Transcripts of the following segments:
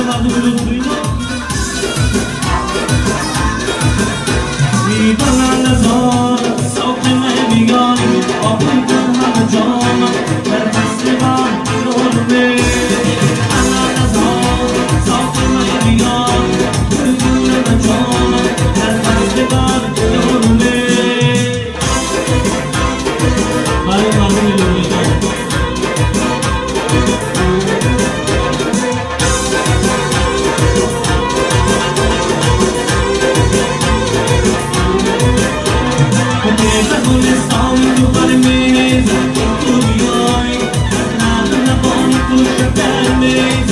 مردم لطفینا میدانند از آن ساکن بیگانی آبی کن همه جانا در پس من نورمه انان از آن ساکن بیگانی بگون همه جانا در پس من نورمه برای مردم لطفینا گلستانی تو بر میز تو بیای ندارم نبانی تو شکر میز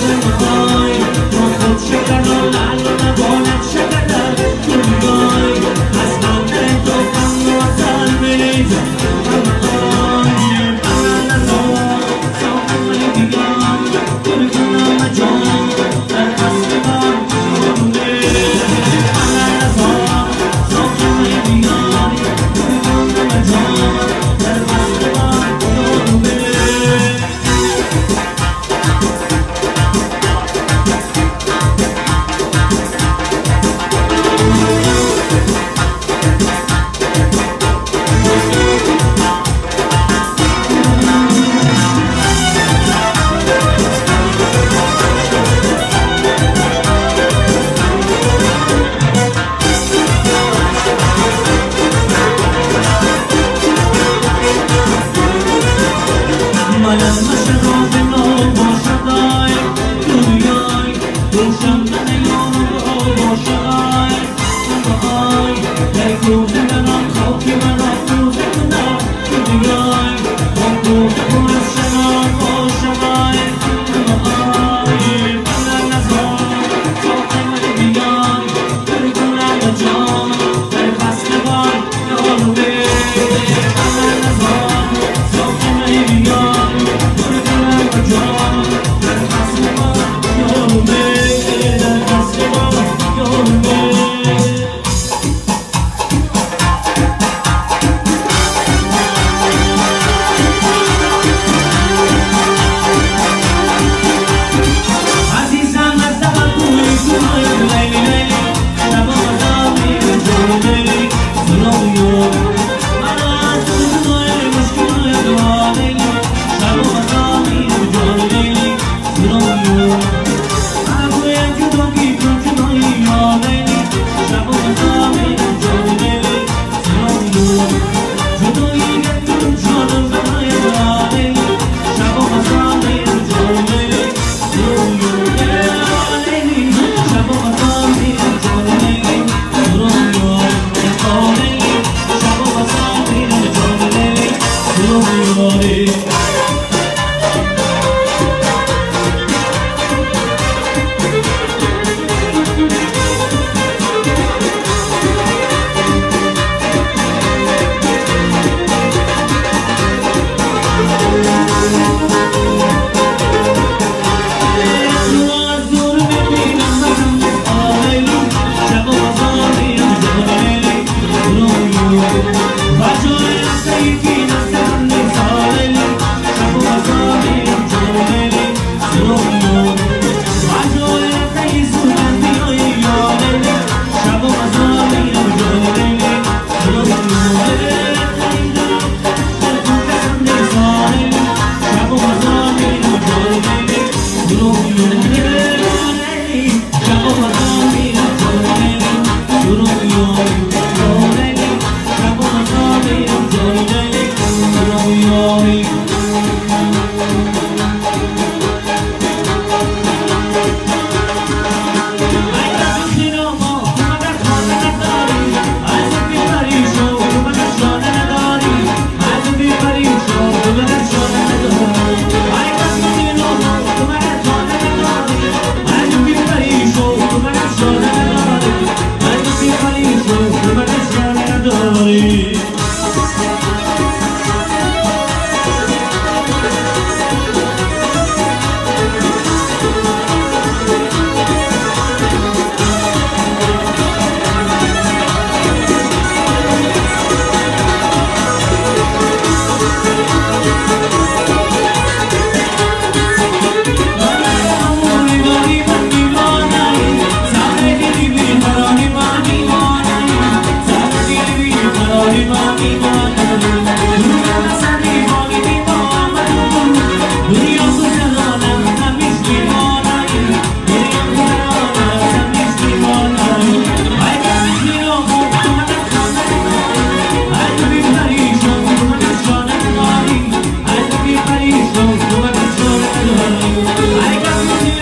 نمیخوای تو خود شکر لال نباید شکر تو بیای از من تو کم و اصل میز نمیخوای من از آن ساکن من بیگان گل کنم جان در قصد من نمونه من از آن ساکن من بیگان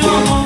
آقا